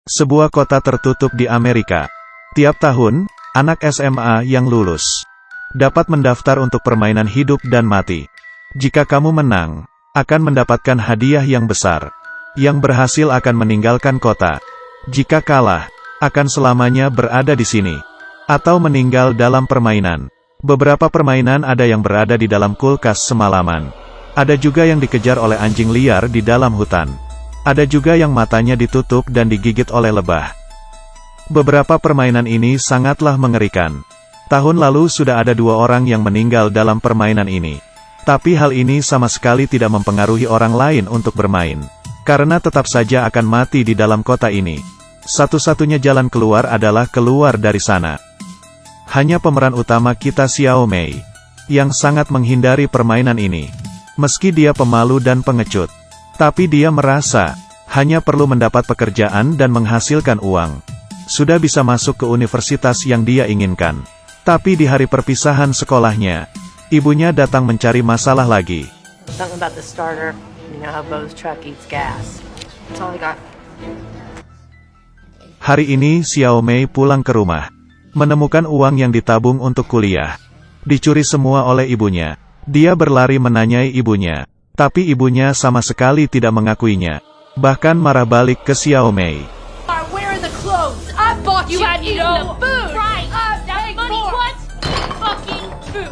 Sebuah kota tertutup di Amerika. Tiap tahun, anak SMA yang lulus dapat mendaftar untuk permainan hidup dan mati. Jika kamu menang, akan mendapatkan hadiah yang besar. Yang berhasil akan meninggalkan kota. Jika kalah, akan selamanya berada di sini. Atau meninggal dalam permainan. Beberapa permainan ada yang berada di dalam kulkas semalaman. Ada juga yang dikejar oleh anjing liar di dalam hutan. Ada juga yang matanya ditutup dan digigit oleh lebah. Beberapa permainan ini sangatlah mengerikan. Tahun lalu sudah ada 2 orang yang meninggal dalam permainan ini. Tapi hal ini sama sekali tidak mempengaruhi orang lain untuk bermain. Karena tetap saja akan mati di dalam kota ini. Satu-satunya jalan keluar adalah keluar dari sana. Hanya pemeran utama kita Xiao Mei, yang sangat menghindari permainan ini. Meski dia pemalu dan pengecut. Tapi dia merasa, hanya perlu mendapat pekerjaan dan menghasilkan uang. Sudah bisa masuk ke universitas yang dia inginkan. Tapi di hari perpisahan sekolahnya, ibunya datang mencari masalah lagi. Something about the starter, you know how Bo's truck eats gas. That's all I got. Hari ini Xiao Mei pulang ke rumah. Menemukan uang yang ditabung untuk kuliah. Dicuri semua oleh ibunya. Dia berlari menanyai ibunya. Tapi ibunya sama sekali tidak mengakuinya. Bahkan marah balik ke Xiao Mei. Where are the clothes? I bought you had eaten the food. Right. That money what? Fucking food.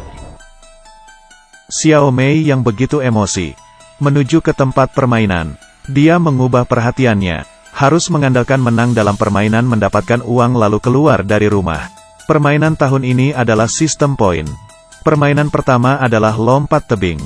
Xiao Mei yang begitu emosi. Menuju ke tempat permainan. Dia mengubah perhatiannya. Harus mengandalkan menang dalam permainan mendapatkan uang lalu keluar dari rumah. Permainan tahun ini adalah sistem poin. Permainan pertama adalah lompat tebing.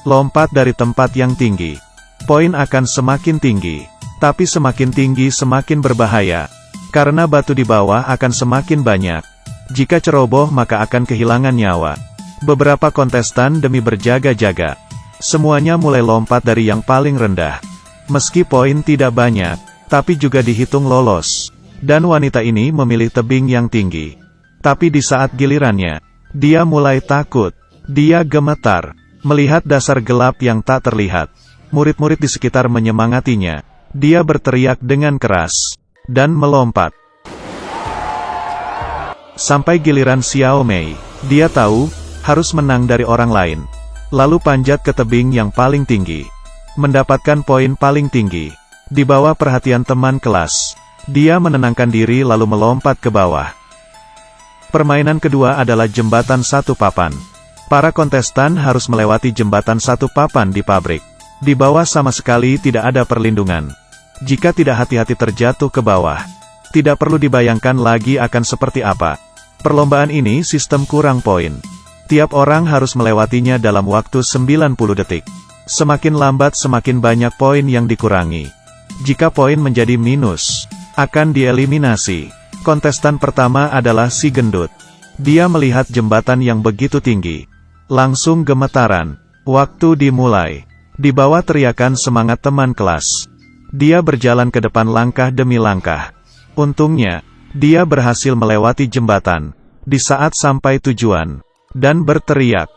Lompat dari tempat yang tinggi. Poin akan semakin tinggi. Tapi semakin tinggi semakin berbahaya. Karena batu di bawah akan semakin banyak. Jika ceroboh maka akan kehilangan nyawa. Beberapa kontestan demi berjaga-jaga. Semuanya mulai lompat dari yang paling rendah. Meski poin tidak banyak, tapi juga dihitung lolos. Dan wanita ini memilih tebing yang tinggi. Tapi di saat gilirannya, dia mulai takut. Dia gemetar. Melihat dasar gelap yang tak terlihat. Murid-murid di sekitar menyemangatinya. Dia berteriak dengan keras. Dan melompat. Sampai giliran Xiao Mei. Dia tahu, harus menang dari orang lain. Lalu panjat ke tebing yang paling tinggi. Mendapatkan poin paling tinggi. Di bawah perhatian teman kelas. Dia menenangkan diri lalu melompat ke bawah. Permainan kedua adalah jembatan satu papan. Para kontestan harus melewati jembatan satu papan di pabrik. Di bawah sama sekali tidak ada perlindungan. Jika tidak hati-hati terjatuh ke bawah, tidak perlu dibayangkan lagi akan seperti apa. Perlombaan ini sistem kurang poin. Tiap orang harus melewatinya dalam waktu 90 detik. Semakin lambat semakin banyak poin yang dikurangi. Jika poin menjadi minus, akan dieliminasi. Kontestan pertama adalah si gendut. Dia melihat jembatan yang begitu tinggi. Langsung gemetaran. Waktu dimulai. Di bawah teriakan semangat teman kelas. Dia berjalan ke depan langkah demi langkah. Untungnya, dia berhasil melewati jembatan. Di saat sampai tujuan. Dan berteriak.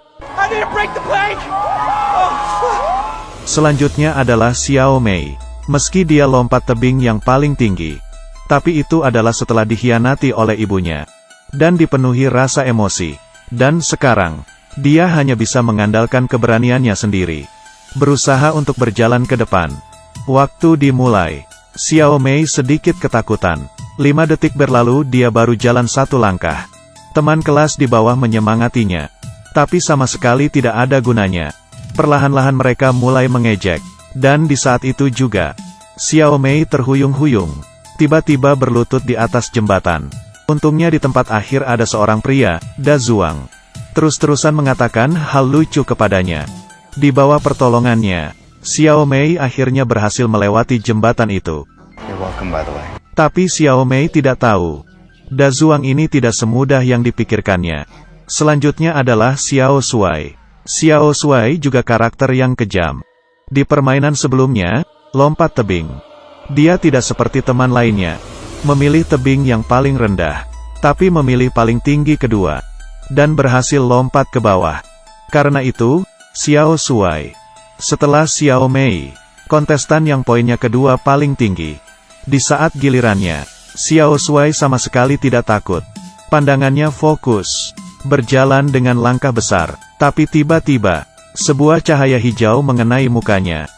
Selanjutnya adalah Xiao Mei. Meski dia lompat tebing yang paling tinggi. Tapi itu adalah setelah dikhianati oleh ibunya. Dan dipenuhi rasa emosi. Dan sekarang, dia hanya bisa mengandalkan keberaniannya sendiri. Berusaha untuk berjalan ke depan. Waktu dimulai. Xiao Mei sedikit ketakutan. 5 detik berlalu dia baru jalan 1 langkah. Teman kelas di bawah menyemangatinya. Tapi sama sekali tidak ada gunanya. Perlahan-lahan mereka mulai mengejek. Dan di saat itu juga, Xiao Mei terhuyung-huyung. Tiba-tiba berlutut di atas jembatan. Untungnya di tempat akhir ada seorang pria, Da Zuang. Terus-terusan mengatakan hal lucu kepadanya. Di bawah pertolongannya, Xiao Mei akhirnya berhasil melewati jembatan itu. You're welcome, by the way. Tapi Xiao Mei tidak tahu. Da Zuang ini tidak semudah yang dipikirkannya. Selanjutnya adalah Xiao Shuai. Xiao Shuai juga karakter yang kejam. Di permainan sebelumnya, lompat tebing. Dia tidak seperti teman lainnya. Memilih tebing yang paling rendah. Tapi memilih paling tinggi kedua. Dan berhasil lompat ke bawah. Karena itu, Xiao Shuai. Setelah Xiao Mei, kontestan yang poinnya kedua paling tinggi. Di saat gilirannya, Xiao Shuai sama sekali tidak takut. Pandangannya fokus, berjalan dengan langkah besar, tapi tiba-tiba, sebuah cahaya hijau mengenai mukanya.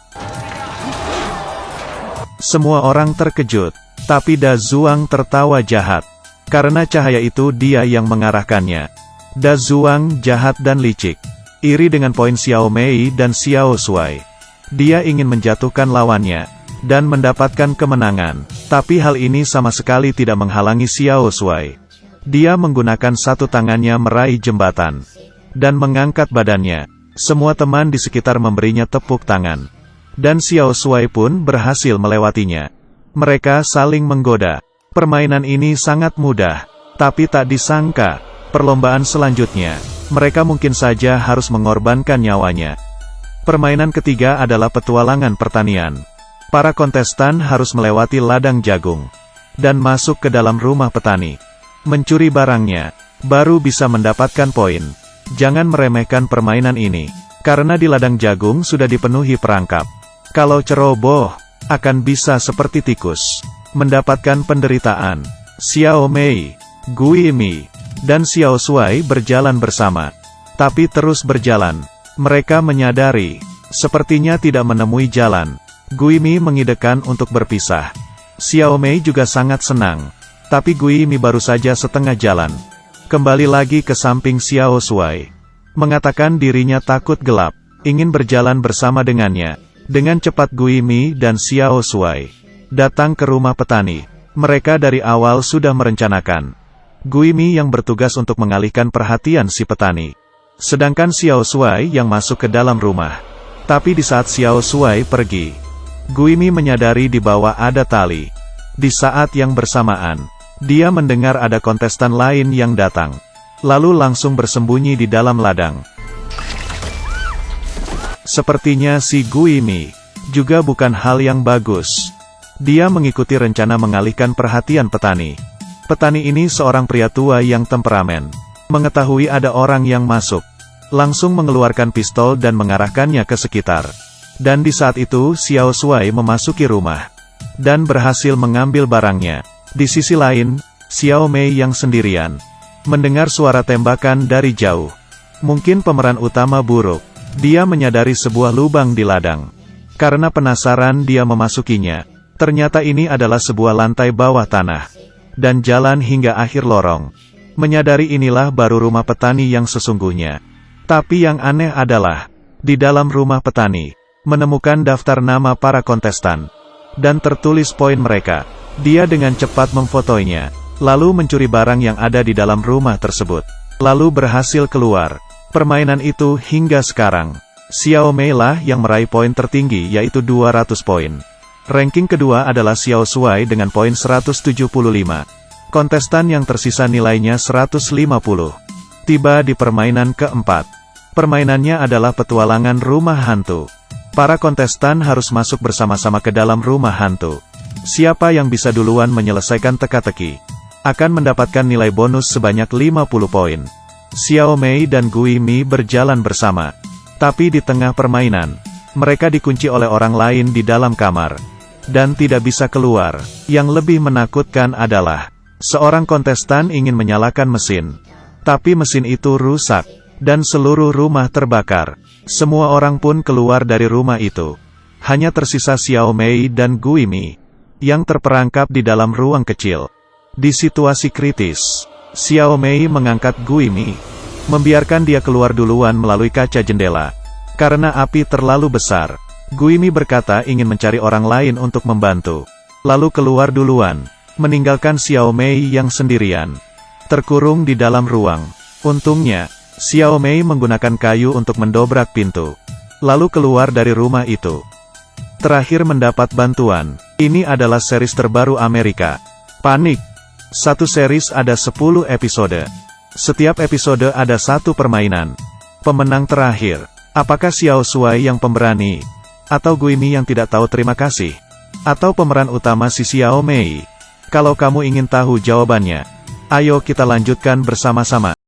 Semua orang terkejut, tapi Da Zhuang tertawa jahat. Karena cahaya itu dia yang mengarahkannya. Da Zhuang jahat dan licik, iri dengan poin Xiao Mei dan Xiao Shuai. Dia ingin menjatuhkan lawannya, dan mendapatkan kemenangan, tapi hal ini sama sekali tidak menghalangi Xiao Shuai. Dia menggunakan satu tangannya meraih jembatan, dan mengangkat badannya. Semua teman di sekitar memberinya tepuk tangan. Dan Xiao Shuai pun berhasil melewatinya. Mereka saling menggoda. Permainan ini sangat mudah, tapi tak disangka, perlombaan selanjutnya, mereka mungkin saja harus mengorbankan nyawanya. Permainan ketiga adalah petualangan pertanian. Para kontestan harus melewati ladang jagung, dan masuk ke dalam rumah petani. Mencuri barangnya, baru bisa mendapatkan poin. Jangan meremehkan permainan ini, karena di ladang jagung sudah dipenuhi perangkap. Kalau ceroboh, akan bisa seperti tikus, mendapatkan penderitaan. Xiao Mei, Gui Mi, dan Xiao Shuai berjalan bersama. Tapi terus berjalan, mereka menyadari, sepertinya tidak menemui jalan. Gui Mi mengidekan untuk berpisah. Xiao Mei juga sangat senang, tapi Gui Mi baru saja setengah jalan. Kembali lagi ke samping Xiao Shuai. Mengatakan dirinya takut gelap, ingin berjalan bersama dengannya. Dengan cepat Gui Mi dan Xiao Shuai datang ke rumah petani. Mereka dari awal sudah merencanakan. Gui Mi yang bertugas untuk mengalihkan perhatian si petani, sedangkan Xiao Shuai yang masuk ke dalam rumah. Tapi di saat Xiao Shuai pergi, Gui Mi menyadari di bawah ada tali. Di saat yang bersamaan, dia mendengar ada kontestan lain yang datang, lalu langsung bersembunyi di dalam ladang. Sepertinya si Gui Mi juga bukan hal yang bagus. Dia mengikuti rencana mengalihkan perhatian petani. Petani ini seorang pria tua yang temperamen. Mengetahui ada orang yang masuk, langsung mengeluarkan pistol dan mengarahkannya ke sekitar. Dan di saat itu Xiao Shuai memasuki rumah, dan berhasil mengambil barangnya. Di sisi lain, Xiao Mei yang sendirian, mendengar suara tembakan dari jauh. Mungkin pemeran utama buruk. Dia menyadari sebuah lubang di ladang. Karena penasaran dia memasukinya. Ternyata ini adalah sebuah lantai bawah tanah, dan jalan hingga akhir lorong. Menyadari inilah baru rumah petani yang sesungguhnya. Tapi yang aneh adalah, di dalam rumah petani, menemukan daftar nama para kontestan, dan tertulis poin mereka. Dia dengan cepat memfotonya, lalu mencuri barang yang ada di dalam rumah tersebut. Lalu berhasil keluar. Permainan itu hingga sekarang, Xiao Mei lah yang meraih poin tertinggi yaitu 200 poin. Ranking kedua adalah Xiao Shuai dengan poin 175. Kontestan yang tersisa nilainya 150. Tiba di permainan keempat. Permainannya adalah petualangan rumah hantu. Para kontestan harus masuk bersama-sama ke dalam rumah hantu. Siapa yang bisa duluan menyelesaikan teka-teki, akan mendapatkan nilai bonus sebanyak 50 poin. Xiao Mei dan Gui Mi berjalan bersama. Tapi di tengah permainan, mereka dikunci oleh orang lain di dalam kamar, dan tidak bisa keluar. Yang lebih menakutkan adalah, seorang kontestan ingin menyalakan mesin, tapi mesin itu rusak, dan seluruh rumah terbakar. Semua orang pun keluar dari rumah itu. Hanya tersisa Xiao Mei dan Gui Mi, yang terperangkap di dalam ruang kecil. Di situasi kritis, Xiao Mei mengangkat Gui Mi, membiarkan dia keluar duluan melalui kaca jendela. Karena api terlalu besar, Gui Mi berkata ingin mencari orang lain untuk membantu. Lalu keluar duluan, meninggalkan Xiao Mei yang sendirian, terkurung di dalam ruang. Untungnya, Xiao Mei menggunakan kayu untuk mendobrak pintu, lalu keluar dari rumah itu. Terakhir mendapat bantuan. Ini adalah series terbaru Amerika, Panik. Satu series ada 10 episode. Setiap episode ada satu permainan. Pemenang terakhir, apakah Xiao Shuai yang pemberani? Atau Gui Mi yang tidak tahu terima kasih? Atau pemeran utama si Xiao Mei? Kalau kamu ingin tahu jawabannya, ayo kita lanjutkan bersama-sama.